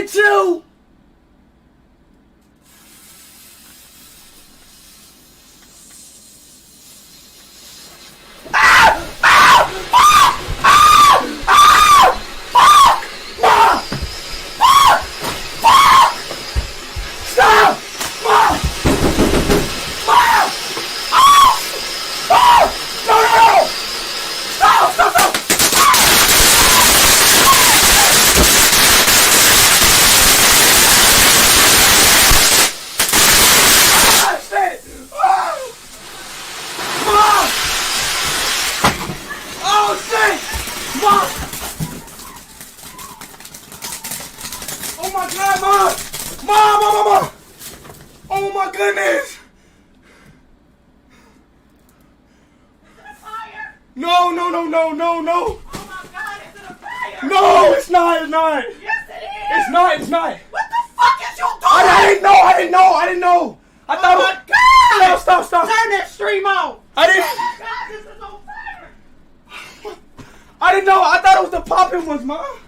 get you! Oh my God, Mom! Oh my goodness! Is it a fire? No! Oh my God, is it a fire? No, it's not! Yes, it is! It's not! What the fuck is you doing? I didn't know! I thought Oh my God! Stop! Turn that stream on! I didn't... Oh my God, this is on fire! I didn't know! I thought it was the popping ones, Mom!